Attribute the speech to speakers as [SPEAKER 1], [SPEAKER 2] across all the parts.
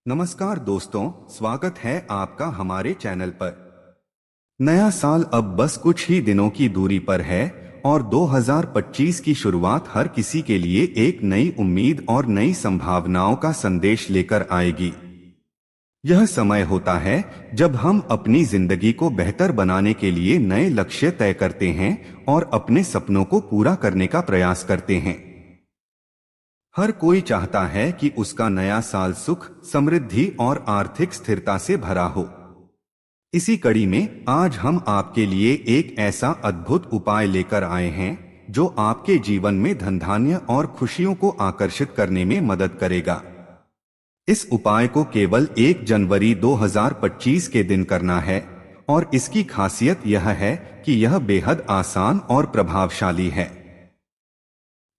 [SPEAKER 1] नमस्कार दोस्तों, स्वागत है आपका हमारे चैनल पर। नया साल अब बस कुछ ही दिनों की दूरी पर है और 2025 की शुरुआत हर किसी के लिए एक नई उम्मीद और नई संभावनाओं का संदेश लेकर आएगी। यह समय होता है जब हम अपनी जिंदगी को बेहतर बनाने के लिए नए लक्ष्य तय करते हैं और अपने सपनों को पूरा करने का प्रयास करते हैं। हर कोई चाहता है कि उसका नया साल सुख, समृद्धि और आर्थिक स्थिरता से भरा हो। इसी कड़ी में आज हम आपके लिए एक ऐसा अद्भुत उपाय लेकर आए हैं जो आपके जीवन में धन धान्य और खुशियों को आकर्षित करने में मदद करेगा। इस उपाय को केवल 1 जनवरी 2025 के दिन करना है और इसकी खासियत यह है कि यह बेहद आसान और प्रभावशाली है।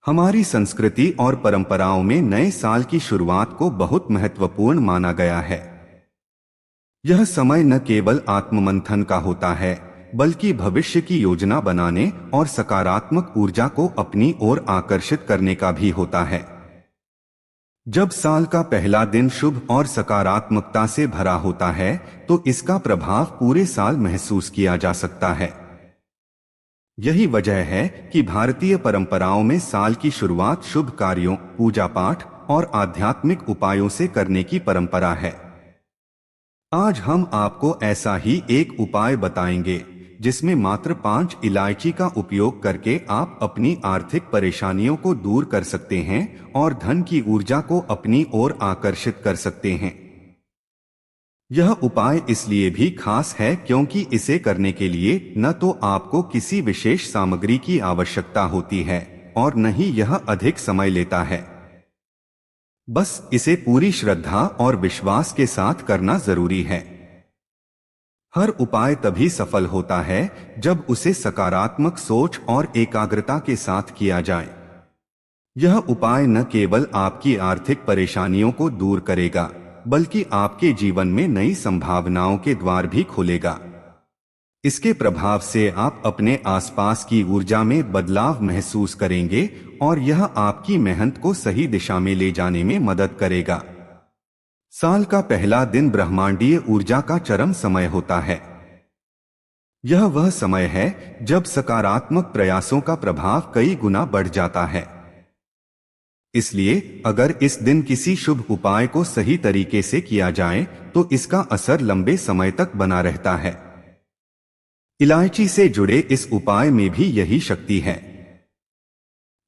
[SPEAKER 1] हमारी संस्कृति और परंपराओं में नए साल की शुरुआत को बहुत महत्वपूर्ण माना गया है। यह समय न केवल आत्ममंथन का होता है, बल्कि भविष्य की योजना बनाने और सकारात्मक ऊर्जा को अपनी ओर आकर्षित करने का भी होता है। जब साल का पहला दिन शुभ और सकारात्मकता से भरा होता है, तो इसका प्रभाव पूरे साल महसूस किया जा सकता है। यही वजह है कि भारतीय परंपराओं में साल की शुरुआत शुभ कार्यों, पूजा पाठ और आध्यात्मिक उपायों से करने की परंपरा है। आज हम आपको ऐसा ही एक उपाय बताएंगे जिसमें मात्र 5 इलायची का उपयोग करके आप अपनी आर्थिक परेशानियों को दूर कर सकते हैं और धन की ऊर्जा को अपनी ओर आकर्षित कर सकते हैं। यह उपाय इसलिए भी खास है क्योंकि इसे करने के लिए न तो आपको किसी विशेष सामग्री की आवश्यकता होती है और न ही यह अधिक समय लेता है। बस इसे पूरी श्रद्धा और विश्वास के साथ करना जरूरी है। हर उपाय तभी सफल होता है जब उसे सकारात्मक सोच और एकाग्रता के साथ किया जाए। यह उपाय न केवल आपकी आर्थिक परेशानियों को दूर करेगा, बल्कि आपके जीवन में नई संभावनाओं के द्वार भी खोलेगा। इसके प्रभाव से आप अपने आसपास की ऊर्जा में बदलाव महसूस करेंगे और यह आपकी मेहनत को सही दिशा में ले जाने में मदद करेगा। साल का पहला दिन ब्रह्मांडीय ऊर्जा का चरम समय होता है। यह वह समय है जब सकारात्मक प्रयासों का प्रभाव कई गुना बढ़ जाता है। इसलिए अगर इस दिन किसी शुभ उपाय को सही तरीके से किया जाए तो इसका असर लंबे समय तक बना रहता है। इलायची से जुड़े इस उपाय में भी यही शक्ति है।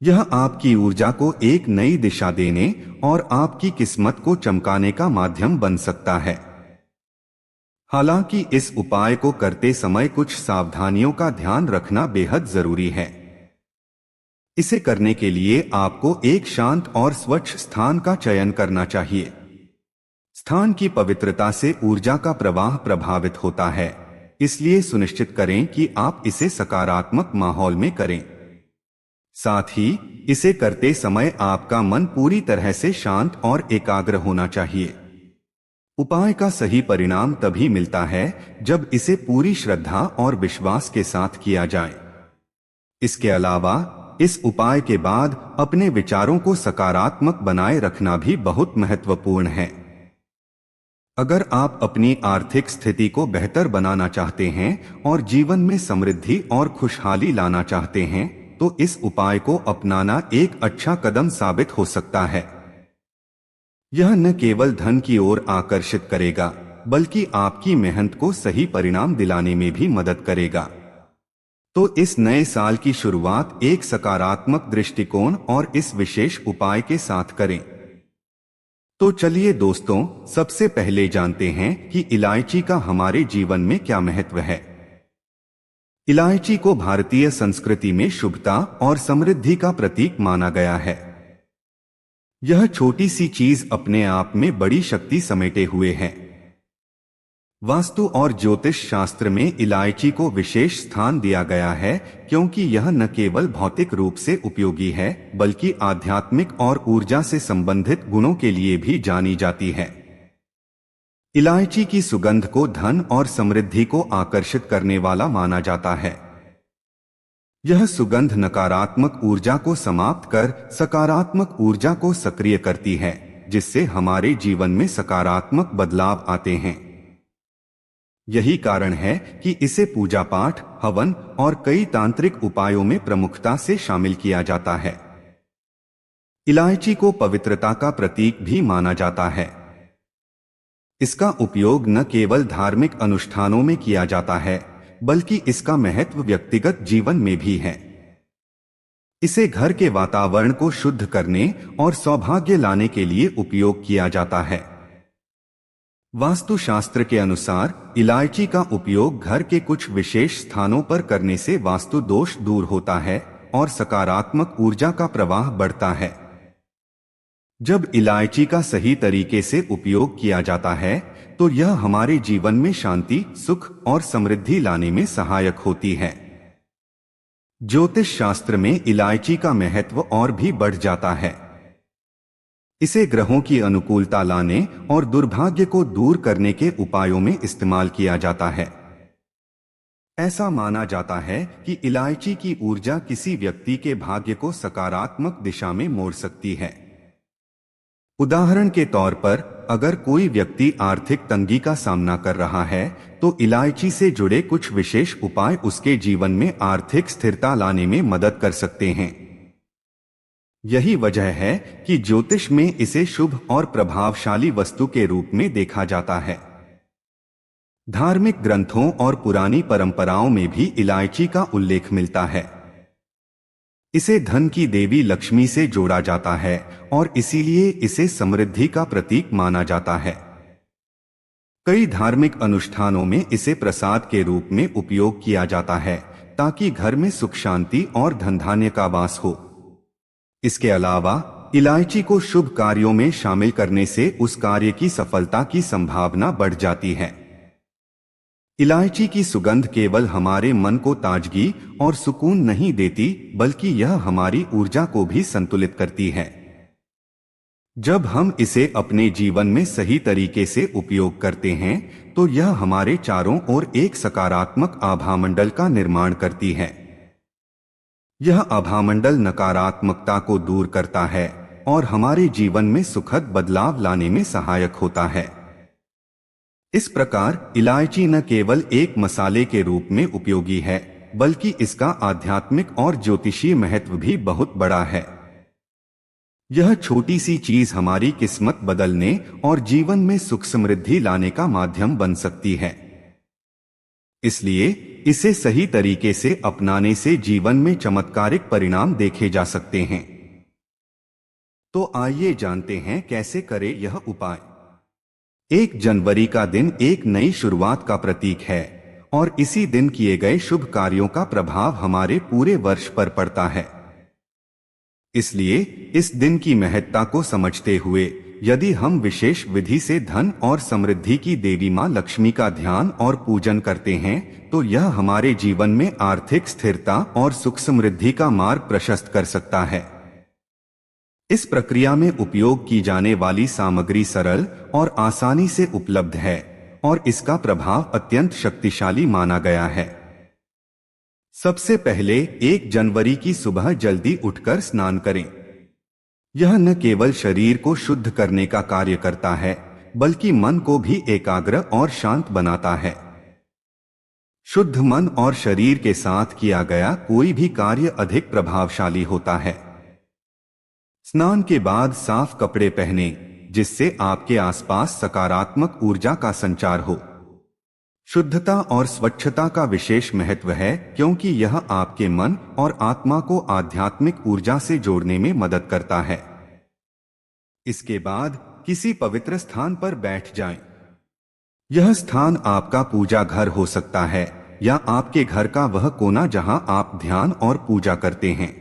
[SPEAKER 1] यह आपकी ऊर्जा को एक नई दिशा देने और आपकी किस्मत को चमकाने का माध्यम बन सकता है। हालांकि इस उपाय को करते समय कुछ सावधानियों का ध्यान रखना बेहद जरूरी है। इसे करने के लिए आपको एक शांत और स्वच्छ स्थान का चयन करना चाहिए। स्थान की पवित्रता से ऊर्जा का प्रवाह प्रभावित होता है, इसलिए सुनिश्चित करें कि आप इसे सकारात्मक माहौल में करें। साथ ही इसे करते समय आपका मन पूरी तरह से शांत और एकाग्र होना चाहिए। उपाय का सही परिणाम तभी मिलता है जब इसे पूरी श्रद्धा और विश्वास के साथ किया जाए। इसके अलावा इस उपाय के बाद अपने विचारों को सकारात्मक बनाए रखना भी बहुत महत्वपूर्ण है। अगर आप अपनी आर्थिक स्थिति को बेहतर बनाना चाहते हैं और जीवन में समृद्धि और खुशहाली लाना चाहते हैं, तो इस उपाय को अपनाना एक अच्छा कदम साबित हो सकता है। यह न केवल धन की ओर आकर्षित करेगा, बल्कि आपकी मेहनत को सही परिणाम दिलाने में भी मदद करेगा। तो इस नए साल की शुरुआत एक सकारात्मक दृष्टिकोण और इस विशेष उपाय के साथ करें। तो चलिए दोस्तों, सबसे पहले जानते हैं कि इलायची का हमारे जीवन में क्या महत्व है। इलायची को भारतीय संस्कृति में शुभता और समृद्धि का प्रतीक माना गया है। यह छोटी सी चीज अपने आप में बड़ी शक्ति समेटे हुए है। वास्तु और ज्योतिष शास्त्र में इलायची को विशेष स्थान दिया गया है क्योंकि यह न केवल भौतिक रूप से उपयोगी है, बल्कि आध्यात्मिक और ऊर्जा से संबंधित गुणों के लिए भी जानी जाती है। इलायची की सुगंध को धन और समृद्धि को आकर्षित करने वाला माना जाता है। यह सुगंध नकारात्मक ऊर्जा को समाप्त कर सकारात्मक ऊर्जा को सक्रिय करती है, जिससे हमारे जीवन में सकारात्मक बदलाव आते हैं। यही कारण है कि इसे पूजा पाठ, हवन और कई तांत्रिक उपायों में प्रमुखता से शामिल किया जाता है। इलायची को पवित्रता का प्रतीक भी माना जाता है। इसका उपयोग न केवल धार्मिक अनुष्ठानों में किया जाता है, बल्कि इसका महत्व व्यक्तिगत जीवन में भी है। इसे घर के वातावरण को शुद्ध करने और सौभाग्य लाने के लिए उपयोग किया जाता है। वास्तुशास्त्र के अनुसार इलायची का उपयोग घर के कुछ विशेष स्थानों पर करने से वास्तु दोष दूर होता है और सकारात्मक ऊर्जा का प्रवाह बढ़ता है। जब इलायची का सही तरीके से उपयोग किया जाता है तो यह हमारे जीवन में शांति, सुख और समृद्धि लाने में सहायक होती है। ज्योतिष शास्त्र में इलायची का महत्व और भी बढ़ जाता है। इसे ग्रहों की अनुकूलता लाने और दुर्भाग्य को दूर करने के उपायों में इस्तेमाल किया जाता है। ऐसा माना जाता है कि इलायची की ऊर्जा किसी व्यक्ति के भाग्य को सकारात्मक दिशा में मोड़ सकती है। उदाहरण के तौर पर, अगर कोई व्यक्ति आर्थिक तंगी का सामना कर रहा है तो इलायची से जुड़े कुछ विशेष उपाय उसके जीवन में आर्थिक स्थिरता लाने में मदद कर सकते हैं। यही वजह है कि ज्योतिष में इसे शुभ और प्रभावशाली वस्तु के रूप में देखा जाता है। धार्मिक ग्रंथों और पुरानी परंपराओं में भी इलायची का उल्लेख मिलता है। इसे धन की देवी लक्ष्मी से जोड़ा जाता है और इसीलिए इसे समृद्धि का प्रतीक माना जाता है। कई धार्मिक अनुष्ठानों में इसे प्रसाद के रूप में उपयोग किया जाता है ताकि घर में सुख, शांति और धन धान्य का वास हो। इसके अलावा इलायची को शुभ कार्यों में शामिल करने से उस कार्य की सफलता की संभावना बढ़ जाती है। इलायची की सुगंध केवल हमारे मन को ताजगी और सुकून नहीं देती, बल्कि यह हमारी ऊर्जा को भी संतुलित करती है। जब हम इसे अपने जीवन में सही तरीके से उपयोग करते हैं तो यह हमारे चारों ओर एक सकारात्मक आभामंडल का निर्माण करती है। यह आभामंडल नकारात्मकता को दूर करता है और हमारे जीवन में सुखद बदलाव लाने में सहायक होता है। इस प्रकार इलायची न केवल एक मसाले के रूप में उपयोगी है, बल्कि इसका आध्यात्मिक और ज्योतिषीय महत्व भी बहुत बड़ा है। यह छोटी सी चीज हमारी किस्मत बदलने और जीवन में सुख समृद्धि लाने का माध्यम बन सकती है। इसलिए इसे सही तरीके से अपनाने से जीवन में चमत्कारिक परिणाम देखे जा सकते हैं। तो आइए जानते हैं कैसे करें यह उपाय। 1 जनवरी का दिन एक नई शुरुआत का प्रतीक है और इसी दिन किए गए शुभ कार्यों का प्रभाव हमारे पूरे वर्ष पर पड़ता है। इसलिए इस दिन की महत्ता को समझते हुए यदि हम विशेष विधि से धन और समृद्धि की देवी मां लक्ष्मी का ध्यान और पूजन करते हैं तो यह हमारे जीवन में आर्थिक स्थिरता और सुख समृद्धि का मार्ग प्रशस्त कर सकता है। इस प्रक्रिया में उपयोग की जाने वाली सामग्री सरल और आसानी से उपलब्ध है और इसका प्रभाव अत्यंत शक्तिशाली माना गया है। सबसे पहले 1 जनवरी की सुबह जल्दी उठकर स्नान करें। यह न केवल शरीर को शुद्ध करने का कार्य करता है, बल्कि मन को भी एकाग्र और शांत बनाता है। शुद्ध मन और शरीर के साथ किया गया कोई भी कार्य अधिक प्रभावशाली होता है। स्नान के बाद साफ कपड़े पहने, जिससे आपके आसपास सकारात्मक ऊर्जा का संचार हो। शुद्धता और स्वच्छता का विशेष महत्व है क्योंकि यह आपके मन और आत्मा को आध्यात्मिक ऊर्जा से जोड़ने में मदद करता है। इसके बाद किसी पवित्र स्थान पर बैठ जाएं। यह स्थान आपका पूजा घर हो सकता है या आपके घर का वह कोना जहां आप ध्यान और पूजा करते हैं।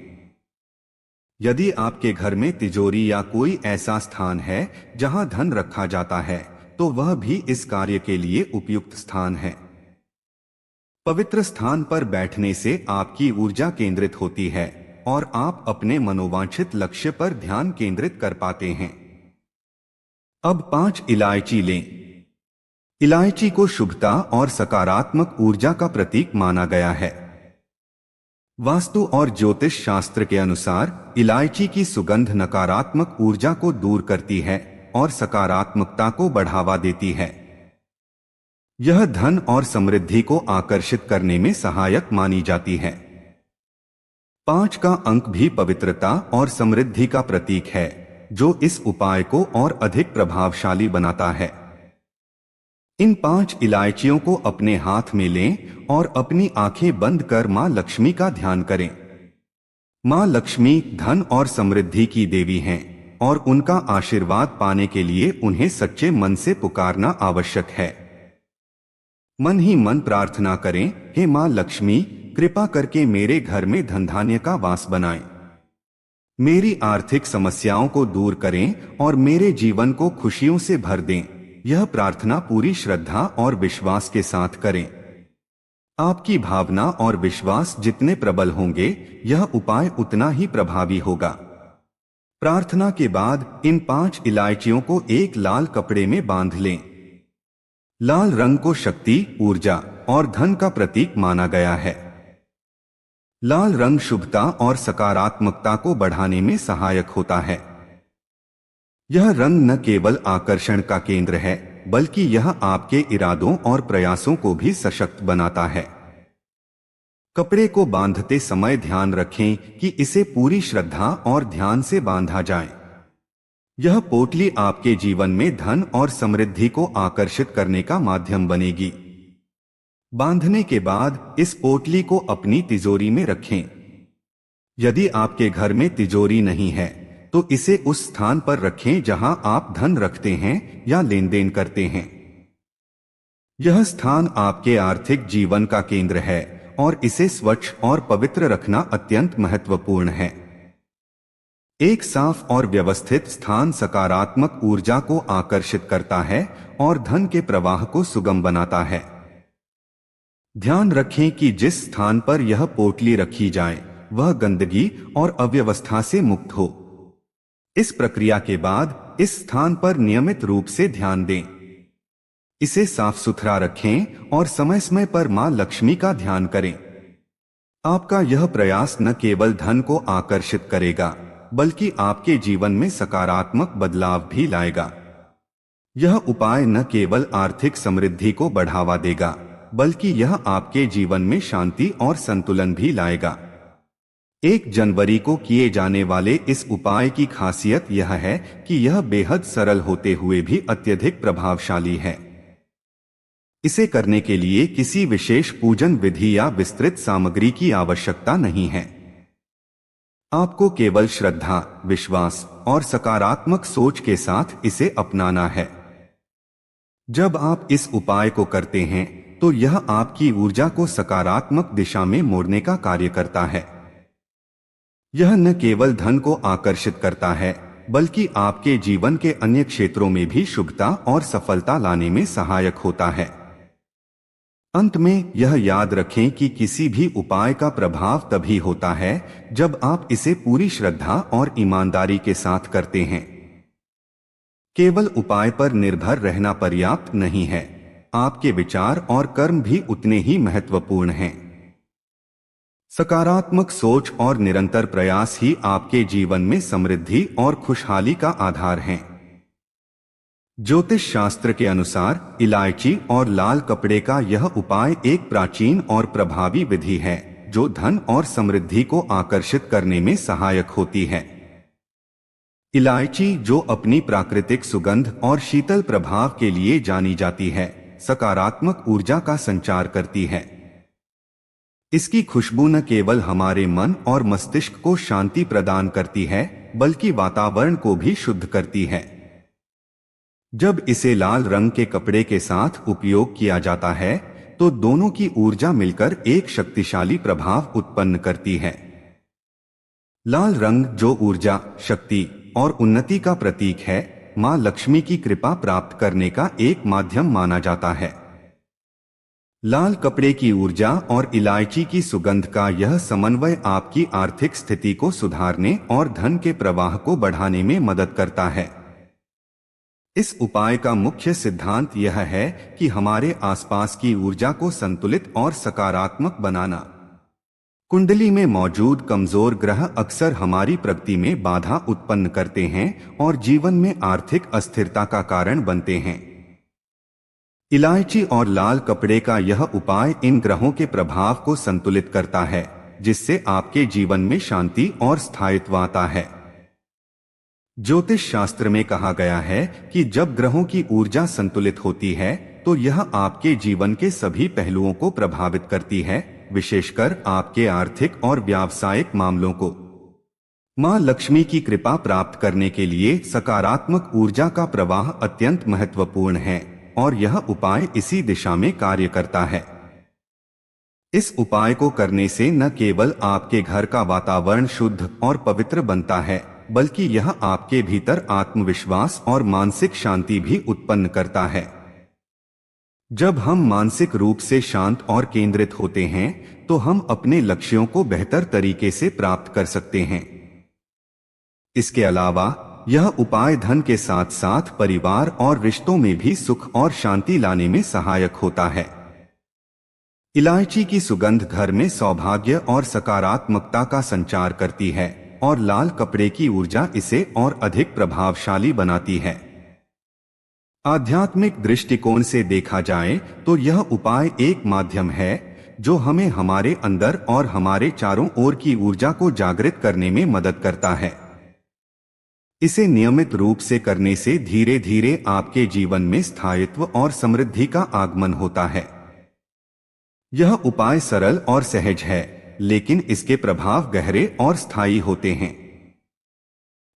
[SPEAKER 1] यदि आपके घर में तिजोरी या कोई ऐसा स्थान है जहां धन रखा जाता है तो वह भी इस कार्य के लिए उपयुक्त स्थान है। पवित्र स्थान पर बैठने से आपकी ऊर्जा केंद्रित होती है और आप अपने मनोवांछित लक्ष्य पर ध्यान केंद्रित कर पाते हैं। अब 5 इलायची लें। इलायची को शुभता और सकारात्मक ऊर्जा का प्रतीक माना गया है। वास्तु और ज्योतिष शास्त्र के अनुसार इलायची की सुगंध नकारात्मक ऊर्जा को दूर करती है और सकारात्मकता को बढ़ावा देती है। यह धन और समृद्धि को आकर्षित करने में सहायक मानी जाती है। 5 का अंक भी पवित्रता और समृद्धि का प्रतीक है, जो इस उपाय को और अधिक प्रभावशाली बनाता है। इन 5 इलायचियों को अपने हाथ में लें और अपनी आंखें बंद कर मां लक्ष्मी का ध्यान करें। मां लक्ष्मी धन और समृद्धि की देवी हैं और उनका आशीर्वाद पाने के लिए उन्हें सच्चे मन से पुकारना आवश्यक है। मन ही मन प्रार्थना करें, हे मां लक्ष्मी, कृपा करके मेरे घर में धन धान्य का वास बनाएं। मेरी आर्थिक समस्याओं को दूर करें और मेरे जीवन को खुशियों से भर दें। यह प्रार्थना पूरी श्रद्धा और विश्वास के साथ करें। आपकी भावना और विश्वास जितने प्रबल होंगे, यह उपाय उतना ही प्रभावी होगा। प्रार्थना के बाद इन 5 इलायचियों को एक लाल कपड़े में बांध लें। लाल रंग को शक्ति, ऊर्जा और धन का प्रतीक माना गया है। लाल रंग शुभता और सकारात्मकता को बढ़ाने में सहायक होता है। यह रंग न केवल आकर्षण का केंद्र है, बल्कि यह आपके इरादों और प्रयासों को भी सशक्त बनाता है। कपड़े को बांधते समय ध्यान रखें कि इसे पूरी श्रद्धा और ध्यान से बांधा जाए। यह पोटली आपके जीवन में धन और समृद्धि को आकर्षित करने का माध्यम बनेगी। बांधने के बाद इस पोटली को अपनी तिजोरी में रखें। यदि आपके घर में तिजोरी नहीं है, तो इसे उस स्थान पर रखें जहां आप धन रखते हैं या लेन देन करते हैं। यह स्थान आपके आर्थिक जीवन का केंद्र है और इसे स्वच्छ और पवित्र रखना अत्यंत महत्वपूर्ण है। एक साफ और व्यवस्थित स्थान सकारात्मक ऊर्जा को आकर्षित करता है और धन के प्रवाह को सुगम बनाता है। ध्यान रखें कि जिस स्थान पर यह पोटली रखी जाए, वह गंदगी और अव्यवस्था से मुक्त हो। इस प्रक्रिया के बाद इस स्थान पर नियमित रूप से ध्यान दें। इसे साफ सुथरा रखें और समय समय पर मां लक्ष्मी का ध्यान करें। आपका यह प्रयास न केवल धन को आकर्षित करेगा, बल्कि आपके जीवन में सकारात्मक बदलाव भी लाएगा। यह उपाय न केवल आर्थिक समृद्धि को बढ़ावा देगा, बल्कि यह आपके जीवन में शांति और संतुलन भी लाएगा। 1 जनवरी को किए जाने वाले इस उपाय की खासियत यह है कि यह बेहद सरल होते हुए भी अत्यधिक प्रभावशाली है। इसे करने के लिए किसी विशेष पूजन विधि या विस्तृत सामग्री की आवश्यकता नहीं है। आपको केवल श्रद्धा, विश्वास और सकारात्मक सोच के साथ इसे अपनाना है। जब आप इस उपाय को करते हैं, तो यह आपकी ऊर्जा को सकारात्मक दिशा में मोड़ने का कार्य करता है। यह न केवल धन को आकर्षित करता है, बल्कि आपके जीवन के अन्य क्षेत्रों में भी शुभता और सफलता लाने में सहायक होता है। अंत में यह याद रखें कि किसी भी उपाय का प्रभाव तभी होता है जब आप इसे पूरी श्रद्धा और ईमानदारी के साथ करते हैं। केवल उपाय पर निर्भर रहना पर्याप्त नहीं है, आपके विचार और कर्म भी उतने ही महत्वपूर्ण हैं। सकारात्मक सोच और निरंतर प्रयास ही आपके जीवन में समृद्धि और खुशहाली का आधार हैं। ज्योतिष शास्त्र के अनुसार इलायची और लाल कपड़े का यह उपाय एक प्राचीन और प्रभावी विधि है, जो धन और समृद्धि को आकर्षित करने में सहायक होती है। इलायची, जो अपनी प्राकृतिक सुगंध और शीतल प्रभाव के लिए जानी जाती है, सकारात्मक ऊर्जा का संचार करती है। इसकी खुशबू न केवल हमारे मन और मस्तिष्क को शांति प्रदान करती है, बल्कि वातावरण को भी शुद्ध करती है। जब इसे लाल रंग के कपड़े के साथ उपयोग किया जाता है, तो दोनों की ऊर्जा मिलकर एक शक्तिशाली प्रभाव उत्पन्न करती है। लाल रंग, जो ऊर्जा, शक्ति और उन्नति का प्रतीक है, मां लक्ष्मी की कृपा प्राप्त करने का एक माध्यम माना जाता है। लाल कपड़े की ऊर्जा और इलायची की सुगंध का यह समन्वय आपकी आर्थिक स्थिति को सुधारने और धन के प्रवाह को बढ़ाने में मदद करता है। इस उपाय का मुख्य सिद्धांत यह है कि हमारे आसपास की ऊर्जा को संतुलित और सकारात्मक बनाना। कुंडली में मौजूद कमजोर ग्रह अक्सर हमारी प्रगति में बाधा उत्पन्न करते हैं और जीवन में आर्थिक अस्थिरता का कारण बनते हैं। इलायची और लाल कपड़े का यह उपाय इन ग्रहों के प्रभाव को संतुलित करता है, जिससे आपके जीवन में शांति और स्थायित्व आता है। ज्योतिष शास्त्र में कहा गया है कि जब ग्रहों की ऊर्जा संतुलित होती है तो यह आपके जीवन के सभी पहलुओं को प्रभावित करती है, विशेषकर आपके आर्थिक और व्यावसायिक मामलों को। मां लक्ष्मी की कृपा प्राप्त करने के लिए सकारात्मक ऊर्जा का प्रवाह अत्यंत महत्वपूर्ण है और यह उपाय इसी दिशा में कार्य करता है। इस उपाय को करने से न केवल आपके घर का वातावरण शुद्ध और पवित्र बनता है, बल्कि यह आपके भीतर आत्मविश्वास और मानसिक शांति भी उत्पन्न करता है। जब हम मानसिक रूप से शांत और केंद्रित होते हैं तो हम अपने लक्ष्यों को बेहतर तरीके से प्राप्त कर सकते हैं। इसके अलावा यह उपाय धन के साथ साथ परिवार और रिश्तों में भी सुख और शांति लाने में सहायक होता है। इलायची की सुगंध घर में सौभाग्य और सकारात्मकता का संचार करती है और लाल कपड़े की ऊर्जा इसे और अधिक प्रभावशाली बनाती है। आध्यात्मिक दृष्टिकोण से देखा जाए तो यह उपाय एक माध्यम है जो हमें हमारे अंदर और हमारे चारों ओर की ऊर्जा को जागृत करने में मदद करता है। इसे नियमित रूप से करने से धीरे धीरे आपके जीवन में स्थायित्व और समृद्धि का आगमन होता है। यह उपाय सरल और सहज है, लेकिन इसके प्रभाव गहरे और स्थायी होते हैं।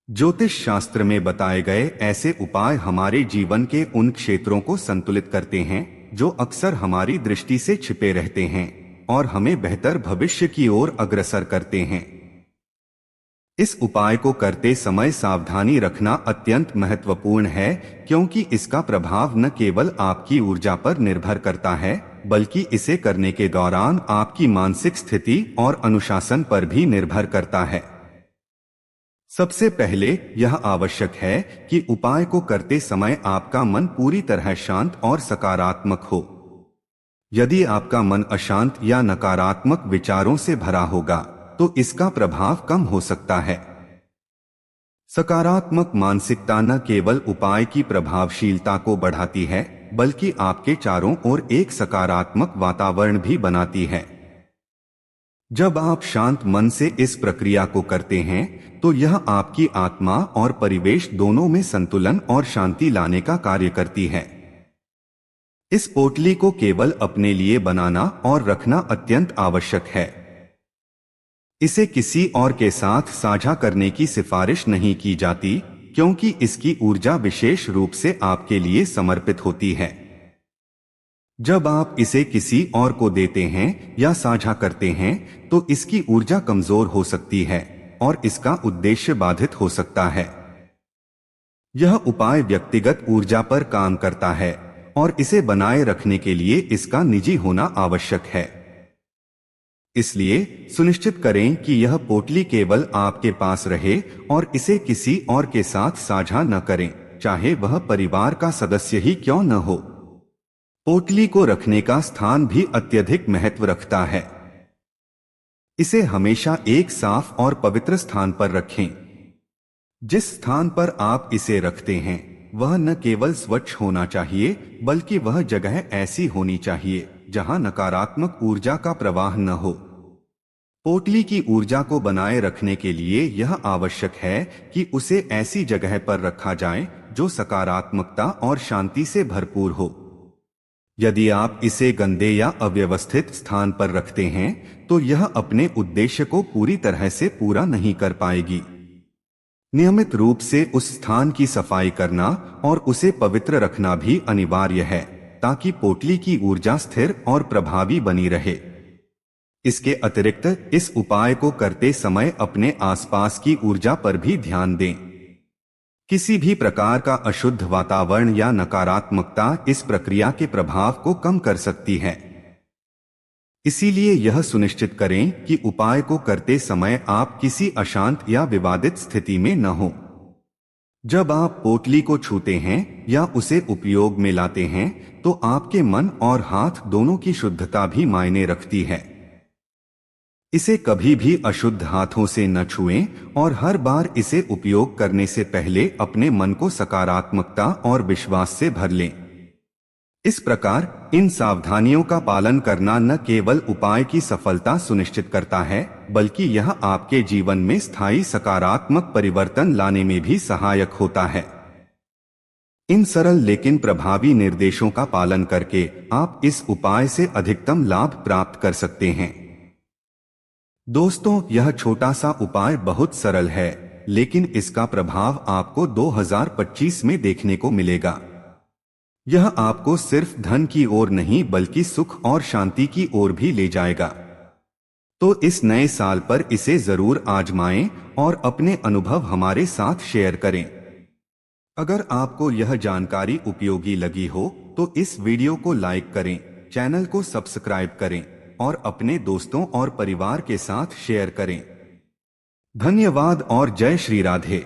[SPEAKER 1] ज्योतिष शास्त्र में बताए गए ऐसे उपाय हमारे जीवन के उन क्षेत्रों को संतुलित करते हैं जो अक्सर हमारी दृष्टि से छिपे रहते हैं और हमें बेहतर भविष्य की ओर अग्रसर करते हैं। इस उपाय को करते समय सावधानी रखना अत्यंत महत्वपूर्ण है, क्योंकि इसका प्रभाव न केवल आपकी ऊर्जा पर निर्भर करता है, बल्कि इसे करने के दौरान आपकी मानसिक स्थिति और अनुशासन पर भी निर्भर करता है। सबसे पहले यह आवश्यक है कि उपाय को करते समय आपका मन पूरी तरह शांत और सकारात्मक हो। यदि आपका मन अशांत या नकारात्मक विचारों से भरा होगा तो इसका प्रभाव कम हो सकता है। सकारात्मक मानसिकता न केवल उपाय की प्रभावशीलता को बढ़ाती है, बल्कि आपके चारों ओर एक सकारात्मक वातावरण भी बनाती है। जब आप शांत मन से इस प्रक्रिया को करते हैं तो यह आपकी आत्मा और परिवेश दोनों में संतुलन और शांति लाने का कार्य करती है। इस पोटली को केवल अपने लिए बनाना और रखना अत्यंत आवश्यक है। इसे किसी और के साथ साझा करने की सिफारिश नहीं की जाती, क्योंकि इसकी ऊर्जा विशेष रूप से आपके लिए समर्पित होती है। जब आप इसे किसी और को देते हैं या साझा करते हैं तो इसकी ऊर्जा कमजोर हो सकती है और इसका उद्देश्य बाधित हो सकता है। यह उपाय व्यक्तिगत ऊर्जा पर काम करता है और इसे बनाए रखने के लिए इसका निजी होना आवश्यक है। इसलिए सुनिश्चित करें कि यह पोटली केवल आपके पास रहे और इसे किसी और के साथ साझा न करें, चाहे वह परिवार का सदस्य ही क्यों न हो। पोटली को रखने का स्थान भी अत्यधिक महत्व रखता है। इसे हमेशा एक साफ और पवित्र स्थान पर रखें। जिस स्थान पर आप इसे रखते हैं वह न केवल स्वच्छ होना चाहिए, बल्कि वह जगह ऐसी होनी चाहिए जहां नकारात्मक ऊर्जा का प्रवाह न हो। पोटली की ऊर्जा को बनाए रखने के लिए यह आवश्यक है कि उसे ऐसी जगह पर रखा जाए जो सकारात्मकता और शांति से भरपूर हो। यदि आप इसे गंदे या अव्यवस्थित स्थान पर रखते हैं तो यह अपने उद्देश्य को पूरी तरह से पूरा नहीं कर पाएगी। नियमित रूप से उस स्थान की सफाई करना और उसे पवित्र रखना भी अनिवार्य है, ताकि पोटली की ऊर्जा स्थिर और प्रभावी बनी रहे। इसके अतिरिक्त इस उपाय को करते समय अपने आसपास की ऊर्जा पर भी ध्यान दें। किसी भी प्रकार का अशुद्ध वातावरण या नकारात्मकता इस प्रक्रिया के प्रभाव को कम कर सकती है। इसीलिए यह सुनिश्चित करें कि उपाय को करते समय आप किसी अशांत या विवादित स्थिति में न हो। जब आप पोटली को छूते हैं या उसे उपयोग में लाते हैं तो आपके मन और हाथ दोनों की शुद्धता भी मायने रखती है। इसे कभी भी अशुद्ध हाथों से न छुएं और हर बार इसे उपयोग करने से पहले अपने मन को सकारात्मकता और विश्वास से भर लें। इस प्रकार इन सावधानियों का पालन करना न केवल उपाय की सफलता सुनिश्चित करता है, बल्कि यह आपके जीवन में स्थायी सकारात्मक परिवर्तन लाने में भी सहायक होता है। इन सरल लेकिन प्रभावी निर्देशों का पालन करके आप इस उपाय से अधिकतम लाभ प्राप्त कर सकते हैं। दोस्तों, यह छोटा सा उपाय बहुत सरल है, लेकिन इसका प्रभाव आपको 2025 में देखने को मिलेगा। यह आपको सिर्फ धन की ओर नहीं बल्कि सुख और शांति की ओर भी ले जाएगा। तो इस नए साल पर इसे जरूर आजमाएं और अपने अनुभव हमारे साथ शेयर करें। अगर आपको यह जानकारी उपयोगी लगी हो तो इस वीडियो को लाइक करें, चैनल को सब्सक्राइब करें और अपने दोस्तों और परिवार के साथ शेयर करें। धन्यवाद और जय श्री राधे।